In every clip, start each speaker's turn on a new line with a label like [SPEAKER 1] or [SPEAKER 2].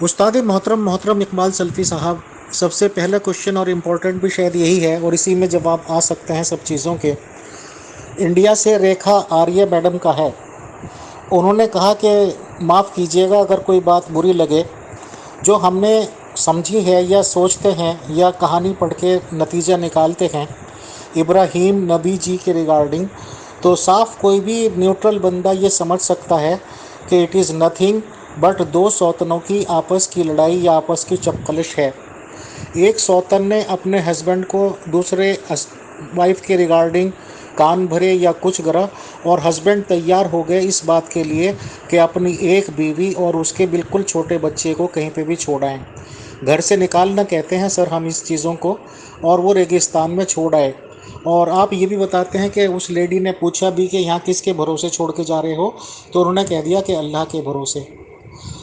[SPEAKER 1] استاد محترم اقبال سلفی صاحب، سب سے پہلا کوشچن اور امپورٹنٹ بھی شاید یہی ہے، اور اسی میں جواب آ سکتے ہیں سب چیزوں کے۔ انڈیا سے ریکھا آریہ میڈم کا ہے۔ انہوں نے کہا کہ معاف کیجیے گا اگر کوئی بات بری لگے، جو ہم نے سمجھی ہے یا سوچتے ہیں یا کہانی پڑھ کے نتیجہ نکالتے ہیں ابراہیم نبی جی کے ریگارڈنگ، تو صاف کوئی بھی نیوٹرل بندہ یہ سمجھ سکتا ہے کہ اٹ از نتھنگ بٹ دو سوتنوں کی آپس کی لڑائی یا آپس کی چپقلش ہے۔ ایک سوتن نے اپنے ہسبینڈ کو دوسرے وائف کے ریگارڈنگ کان بھرے یا کچھ گرا، اور ہسبینڈ تیار ہو گئے اس بات کے لیے کہ اپنی ایک بیوی اور اس کے بالکل چھوٹے بچے کو کہیں پہ بھی چھوڑائیں۔ گھر سے نکالنا کہتے ہیں سر ہم اس چیزوں کو، اور وہ ریگستان میں چھوڑ آئے۔ اور آپ یہ بھی بتاتے ہیں کہ اس لیڈی نے پوچھا بھی کہ یہاں کس کے بھروسے چھوڑ کے جا رہے ہو، تو انہوں نے کہہ دیا کہ اللہ کے بھروسے۔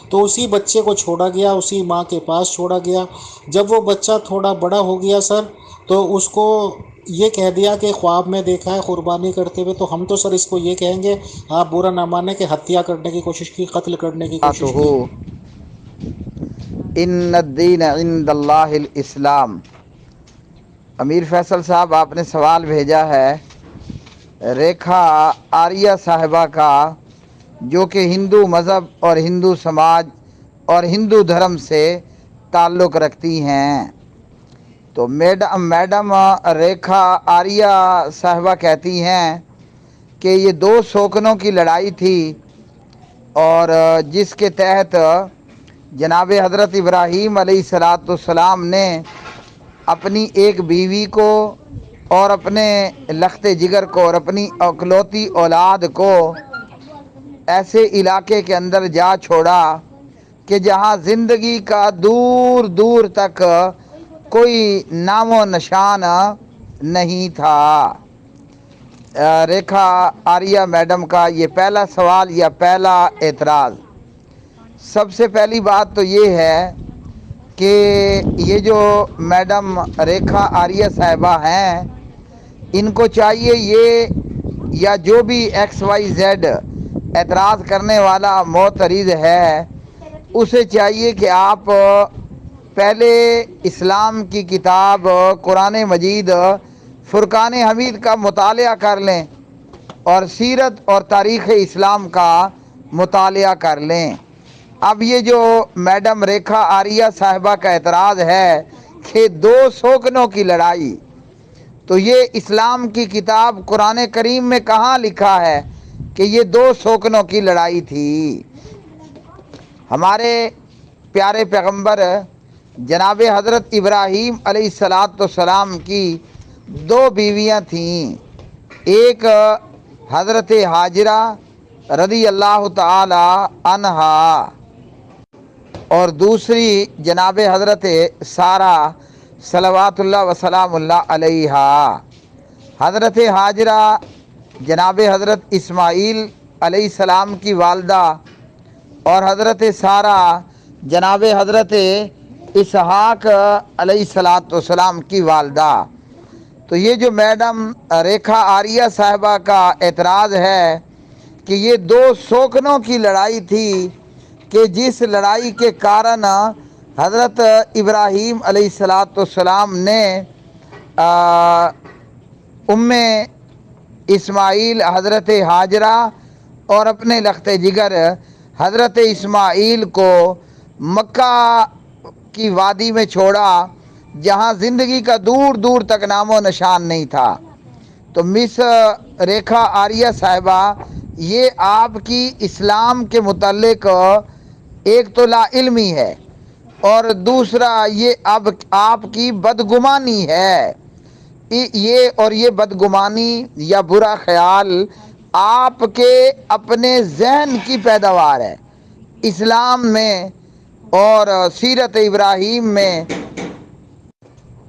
[SPEAKER 1] تو اسی بچے کو چھوڑا گیا، اسی ماں کے پاس چھوڑا گیا۔ جب وہ بچہ تھوڑا بڑا ہو گیا سر، تو اس کو یہ کہہ دیا کہ خواب میں دیکھا ہے قربانی کرتے ہوئے، تو ہم تو سر اس کو یہ کہیں گے آپ برا نہ مانیں کہ ہتیا کرنے کی کوشش کی، قتل کرنے کی کوشش کی۔
[SPEAKER 2] ان الدین عند اللہ الاسلام۔ امیر فیصل صاحب، آپ نے سوال بھیجا ہے ریکھا آریہ صاحبہ کا، جو کہ ہندو مذہب اور ہندو سماج اور ہندو دھرم سے تعلق رکھتی ہیں۔ تو میڈم ریکھا آریہ صاحبہ کہتی ہیں کہ یہ دو شوکنوں کی لڑائی تھی، اور جس کے تحت جناب حضرت ابراہیم علیہ السلام نے اپنی ایک بیوی کو اور اپنے لخت جگر کو اور اپنی اکلوتی اولاد کو ایسے علاقے کے اندر جا چھوڑا کہ جہاں زندگی کا دور دور تک کوئی نام و نشان نہیں تھا۔ ریکھا آریہ میڈم کا یہ پہلا سوال یا پہلا اعتراض۔ سب سے پہلی بات تو یہ ہے کہ یہ جو میڈم ریکھا آریہ صاحبہ ہیں، ان کو چاہیے یہ یا جو بھی ایکس وائی زیڈ اعتراض کرنے والا معترض ہے، اسے چاہیے کہ آپ پہلے اسلام کی کتاب قرآن مجید فرقان حمید کا مطالعہ کر لیں اور سیرت اور تاریخ اسلام کا مطالعہ کر لیں۔ اب یہ جو میڈم ریکھا آریہ صاحبہ کا اعتراض ہے کہ دو شوکنوں کی لڑائی، تو یہ اسلام کی کتاب قرآن کریم میں کہاں لکھا ہے کہ یہ دو شوکنوں کی لڑائی تھی؟ ہمارے پیارے پیغمبر جناب حضرت ابراہیم علیہ السلام کی دو بیویاں تھیں، ایک حضرت ہاجرہ رضی اللہ تعالی عنہا اور دوسری جناب حضرت سارہ صلوات اللہ وسلام اللہ علیہا۔ حضرت ہاجرہ جناب حضرت اسماعیل علیہ السلام کی والدہ، اور حضرت سارہ جناب حضرت اسحاق علیہ السلام کی والدہ۔ تو یہ جو میڈم ریکھا آریہ صاحبہ کا اعتراض ہے کہ یہ دو شوکنوں کی لڑائی تھی، کہ جس لڑائی کے کارن حضرت ابراہیم علیہ السلام نے ام اسماعیل حضرت ہاجرہ اور اپنے لخت جگر حضرت اسماعیل کو مکہ کی وادی میں چھوڑا، جہاں زندگی کا دور دور تک نام و نشان نہیں تھا۔ تو مس ریکھا آریہ صاحبہ، یہ آپ کی اسلام کے متعلق ایک تو لا علمی ہے، اور دوسرا یہ اب آپ کی بدگمانی ہے۔ یہ بدگمانی یا برا خیال آپ کے اپنے ذہن کی پیداوار ہے۔ اسلام میں اور سیرت ابراہیم میں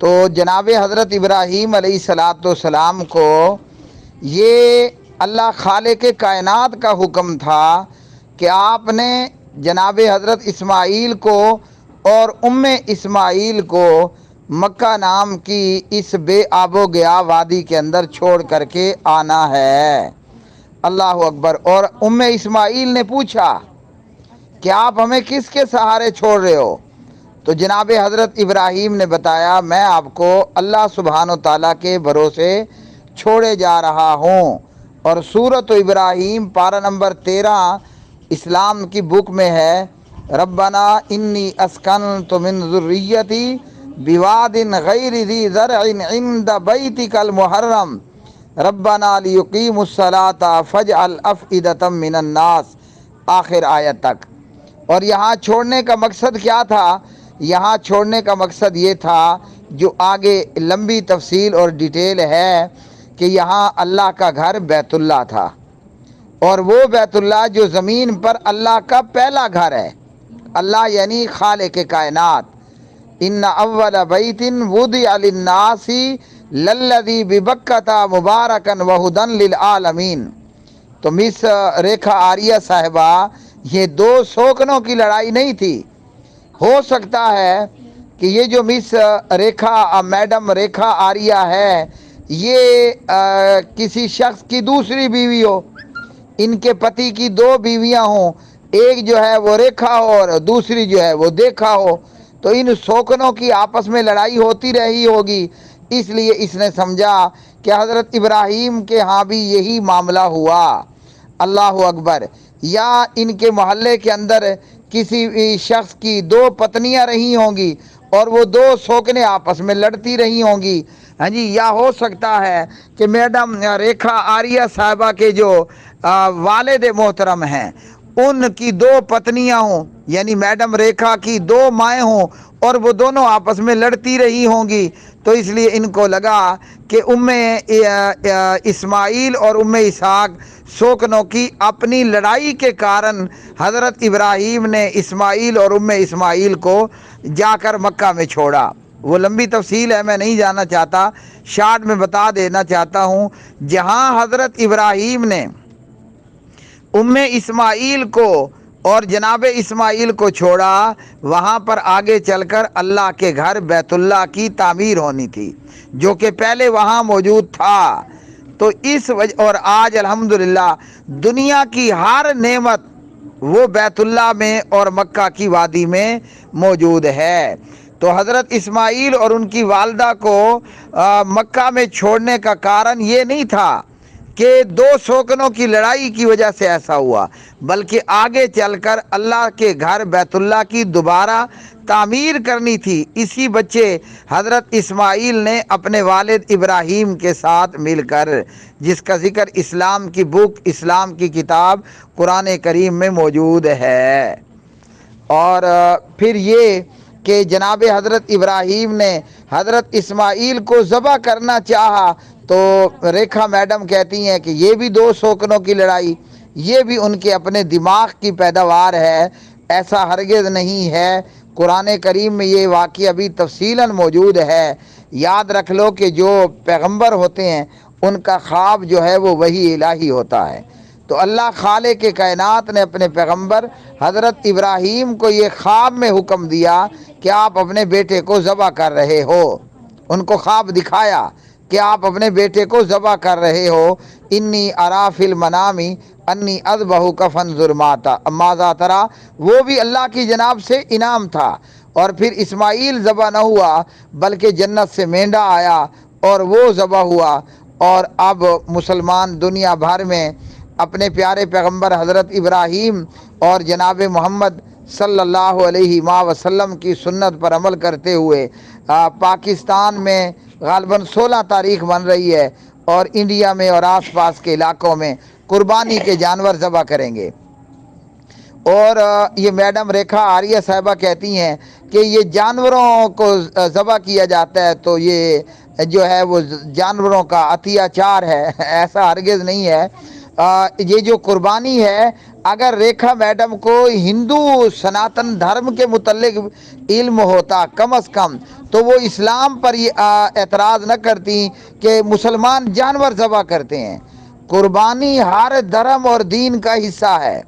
[SPEAKER 2] تو جناب حضرت ابراہیم علیہ السلام کو یہ اللہ خالق کائنات کا حکم تھا کہ آپ نے جناب حضرت اسماعیل کو اور ام اسماعیل کو مکہ نام کی اس بے آب و گیا وادی کے اندر چھوڑ کر کے آنا ہے۔ اللہ اکبر۔ اور ام اسماعیل نے پوچھا کہ آپ ہمیں کس کے سہارے چھوڑ رہے ہو؟ تو جناب حضرت ابراہیم نے بتایا میں آپ کو اللہ سبحانہ و تعالیٰ کے بھروسے چھوڑے جا رہا ہوں۔ اور سورۃ ابراہیم پارہ نمبر 13 اسلام کی بک میں ہے، ربنا انی اسکنت من ذریتی بواد غیر ذی زرع عند بیتک المحرم ربنا لیقیموا الصلاۃ فاجعل افئدۃ من الناس، آخر آیت تک۔ اور یہاں چھوڑنے کا مقصد کیا تھا؟ یہاں چھوڑنے کا مقصد یہ تھا، جو آگے لمبی تفصیل اور ڈیٹیل ہے، کہ یہاں اللہ کا گھر بیت اللہ تھا، اور وہ بیت اللہ جو زمین پر اللہ کا پہلا گھر ہے۔ اللہ یعنی خالق کائنات۔ ان اول بیت وضع للناس للذی ببکۃ مبارکا وہدی للعالمین۔ تو مس ریکھا آریہ صاحبہ، یہ دو سوکنوں کی لڑائی نہیں تھی۔ ہو سکتا ہے کہ یہ جو مس ریکھا میڈم ریکھا آریہ ہے، یہ کسی شخص کی دوسری بیوی ہو، ان کے پتی کی دو بیویاں ہوں، ایک جو ہے وہ ریکھا ہو اور دوسری جو ہے وہ دیکھا ہو، تو ان سوکنوں کی آپس میں لڑائی ہوتی رہی ہوگی، اس لیے اس نے سمجھا کہ حضرت ابراہیم کے ہاں بھی یہی معاملہ ہوا۔ اللہ اکبر۔ یا ان کے محلے کے اندر کسی شخص کی دو پتنیاں رہی ہوں گی اور وہ دو سوکنے آپس میں لڑتی رہی ہوں گی، ہاں جی۔ یا ہو سکتا ہے کہ میڈم ریکھا آریہ صاحبہ کے جو والد محترم ہیں، ان کی دو پتنیاں ہوں، یعنی میڈم ریکھا کی دو مائیں ہوں، اور وہ دونوں آپس میں لڑتی رہی ہوں گی، تو اس لیے ان کو لگا کہ اسماعیل اور اسحاق سوکنوں کی اپنی لڑائی کے کارن حضرت ابراہیم نے اسماعیل اور اسماعیل کو جا کر مکہ میں چھوڑا۔ وہ لمبی تفصیل ہے، میں نہیں جانا چاہتا، شارٹ میں بتا دینا چاہتا ہوں۔ جہاں حضرت ابراہیم نے اسماعیل کو اور جناب اسماعیل کو چھوڑا، وہاں پر آگے چل کر اللہ کے گھر بیت اللہ کی تعمیر ہونی تھی، جو کہ پہلے وہاں موجود تھا۔ تو اس وجہ، اور آج الحمدللہ دنیا کی ہر نعمت وہ بیت اللہ میں اور مکہ کی وادی میں موجود ہے۔ تو حضرت اسماعیل اور ان کی والدہ کو مکہ میں چھوڑنے کا کارن یہ نہیں تھا کہ دو سوکنوں کی لڑائی کی وجہ سے ایسا ہوا، بلکہ آگے چل کر اللہ کے گھر بیت اللہ کی دوبارہ تعمیر کرنی تھی۔ اسی بچے حضرت اسماعیل نے اپنے والد ابراہیم کے ساتھ مل کر، جس کا ذکر اسلام کی بک، اسلام کی کتاب قرآن کریم میں موجود ہے۔ اور پھر یہ کہ جناب حضرت ابراہیم نے حضرت اسماعیل کو ذبح کرنا چاہا، تو ریکھا میڈم کہتی ہیں کہ یہ بھی دو سوکنوں کی لڑائی، یہ بھی ان کے اپنے دماغ کی پیداوار ہے، ایسا ہرگز نہیں ہے۔ قرآن کریم میں یہ واقعہ بھی تفصیلاً موجود ہے۔ یاد رکھ لو کہ جو پیغمبر ہوتے ہیں ان کا خواب جو ہے وہ وحی الہی ہوتا ہے۔ تو اللہ خالق کے کائنات نے اپنے پیغمبر حضرت ابراہیم کو یہ خواب میں حکم دیا کہ آپ اپنے بیٹے کو ذبح کر رہے ہو، ان کو خواب دکھایا کہ آپ اپنے بیٹے کو ذبح کر رہے ہو۔ انی ارا فی المنام انی اذبحک فانظر ماذا تری، وہ بھی اللہ کی جناب سے انعام تھا۔ اور پھر اسماعیل ذبح نہ ہوا، بلکہ جنت سے مینڈا آیا اور وہ ذبح ہوا۔ اور اب مسلمان دنیا بھر میں اپنے پیارے پیغمبر حضرت ابراہیم اور جناب محمد صلی اللہ علیہ وسلم کی سنت پر عمل کرتے ہوئے پاکستان میں غالباً 16 تاریخ بن رہی ہے، اور انڈیا میں اور آس پاس کے علاقوں میں قربانی کے جانور ذبح کریں گے۔ اور یہ میڈم ریکھا آریہ صاحبہ کہتی ہیں کہ یہ جانوروں کو ذبح کیا جاتا ہے تو یہ جو ہے وہ جانوروں کا اتیاچار ہے، ایسا ہرگز نہیں ہے۔ یہ جو قربانی ہے، اگر ریکھا میڈم کو ہندو سناتن دھرم کے متعلق علم ہوتا کم از کم، تو وہ اسلام پر یہ اعتراض نہ کرتی کہ مسلمان جانور ذبح کرتے ہیں۔ قربانی ہر دھرم اور دین کا حصہ ہے،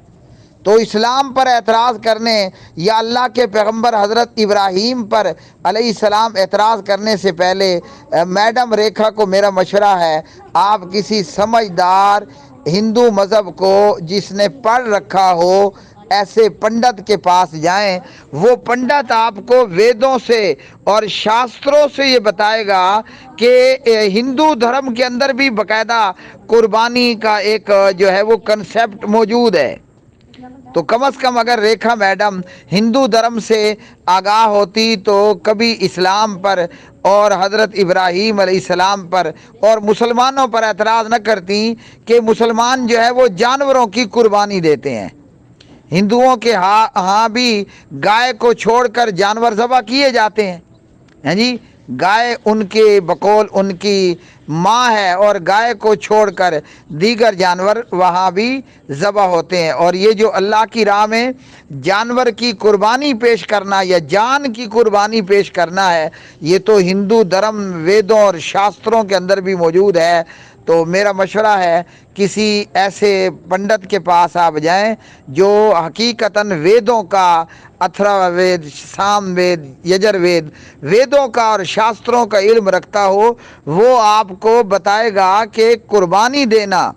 [SPEAKER 2] تو اسلام پر اعتراض کرنے یا اللہ کے پیغمبر حضرت ابراہیم پر علیہ السلام اعتراض کرنے سے پہلے میڈم ریکھا کو میرا مشورہ ہے، آپ کسی سمجھدار ہندو مذہب کو جس نے پڑھ رکھا ہو ایسے پنڈت کے پاس جائیں، وہ پنڈت آپ کو ویدوں سے اور شاستروں سے یہ بتائے گا کہ ہندو دھرم کے اندر بھی باقاعدہ قربانی کا ایک جو ہے وہ کنسیپٹ موجود ہے۔ تو کم از کم اگر ریکھا میڈم ہندو دھرم سے آگاہ ہوتی تو کبھی اسلام پر اور حضرت ابراہیم علیہ السلام پر اور مسلمانوں پر اعتراض نہ کرتی کہ مسلمان جو ہے وہ جانوروں کی قربانی دیتے ہیں۔ ہندوؤں کے ہاں بھی گائے کو چھوڑ کر جانور ذبح کیے جاتے ہیں، ہیں جی، گائے ان کے بقول ان کی ماں ہے، اور گائے کو چھوڑ کر دیگر جانور وہاں بھی ذبح ہوتے ہیں۔ اور یہ جو اللہ کی راہ میں جانور کی قربانی پیش کرنا یا جان کی قربانی پیش کرنا ہے، یہ تو ہندو دھرم ویدوں اور شاستروں کے اندر بھی موجود ہے۔ تو میرا مشورہ ہے کسی ایسے پنڈت کے پاس آپ جائیں جو حقیقتاً ویدوں کا، اتھرا وید، سام وید، یجر وید، ویدوں کا اور شاستروں کا علم رکھتا ہو۔ وہ آپ کو بتائے گا کہ قربانی دینا،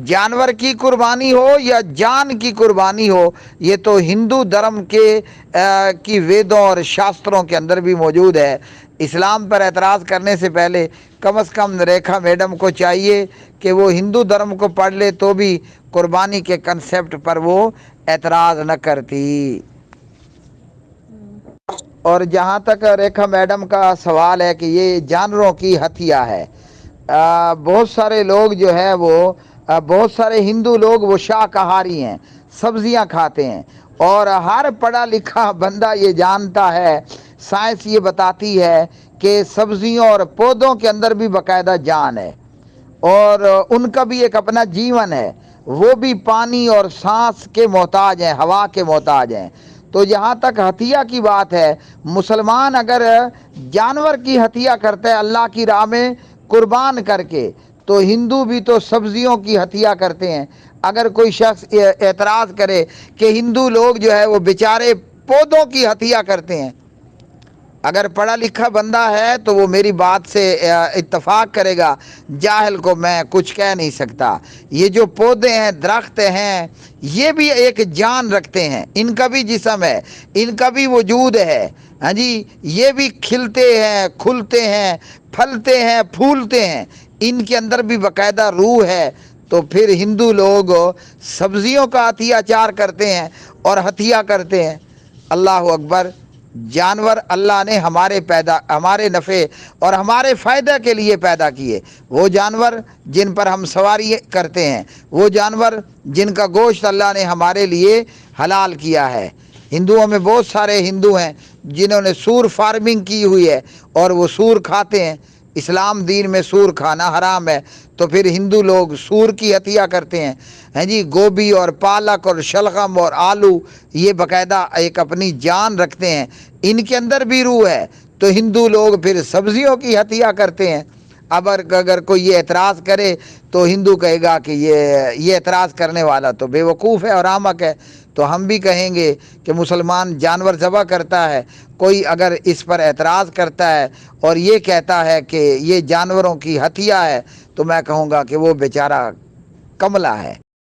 [SPEAKER 2] جانور کی قربانی ہو یا جان کی قربانی ہو، یہ تو ہندو دھرم کی ویدوں اور شاستروں کے اندر بھی موجود ہے۔ اسلام پر اعتراض کرنے سے پہلے کم از کم ریکھا میڈم کو چاہیے کہ وہ ہندو دھرم کو پڑھ لے تو بھی قربانی کے کنسیپٹ پر وہ اعتراض نہ کرتی۔ اور جہاں تک ریکھا میڈم کا سوال ہے کہ یہ جانوروں کی ہتھیا ہے، بہت سارے لوگ جو ہے وہ بہت سارے ہندو لوگ وہ شاکاہاری ہیں، سبزیاں کھاتے ہیں، اور ہر پڑھا لکھا بندہ یہ جانتا ہے، سائنس یہ بتاتی ہے کہ سبزیوں اور پودوں کے اندر بھی باقاعدہ جان ہے، اور ان کا بھی ایک اپنا جیون ہے، وہ بھی پانی اور سانس کے محتاج ہیں، ہوا کے محتاج ہیں۔ تو جہاں تک ہتھیا کی بات ہے، مسلمان اگر جانور کی ہتھیا کرتا ہے اللہ کی راہ میں قربان کر کے، تو ہندو بھی تو سبزیوں کی ہتھیا کرتے ہیں۔ اگر کوئی شخص اعتراض کرے کہ ہندو لوگ جو ہے وہ بیچارے پودوں کی ہتھیا کرتے ہیں، اگر پڑھا لکھا بندہ ہے تو وہ میری بات سے اتفاق کرے گا، جاہل کو میں کچھ کہہ نہیں سکتا۔ یہ جو پودے ہیں، درخت ہیں، یہ بھی ایک جان رکھتے ہیں، ان کا بھی جسم ہے، ان کا بھی وجود ہے، ہاں جی، یہ بھی کھلتے ہیں، کھلتے ہیں، پھلتے ہیں، پھولتے ہیں، ان کے اندر بھی باقاعدہ روح ہے۔ تو پھر ہندو لوگ سبزیوں کا ہتھیا چار کرتے ہیں اور ہتھیا کرتے ہیں۔ اللہ اکبر! جانور اللہ نے ہمارے نفع اور ہمارے فائدہ کے لیے پیدا کیے۔ وہ جانور جن پر ہم سواری کرتے ہیں، وہ جانور جن کا گوشت اللہ نے ہمارے لیے حلال کیا ہے۔ ہندوؤں میں بہت سارے ہندو ہیں جنہوں نے سور فارمنگ کی ہوئی ہے اور وہ سور کھاتے ہیں۔ اسلام دین میں سور کھانا حرام ہے، تو پھر ہندو لوگ سور کی ہتھیا کرتے ہیں، ہیں جی۔ گوبھی اور پالک اور شلغم اور آلو یہ باقاعدہ ایک اپنی جان رکھتے ہیں، ان کے اندر بھی روح ہے، تو ہندو لوگ پھر سبزیوں کی ہتھیا کرتے ہیں۔ اب اگر کوئی یہ اعتراض کرے تو ہندو کہے گا کہ یہ اعتراض کرنے والا تو بے وقوف ہے اور احمق ہے۔ تو ہم بھی کہیں گے کہ مسلمان جانور ذبح کرتا ہے، کوئی اگر اس پر اعتراض کرتا ہے اور یہ کہتا ہے کہ یہ جانوروں کی ہتھیا ہے، تو میں کہوں گا کہ وہ بیچارہ کملا ہے۔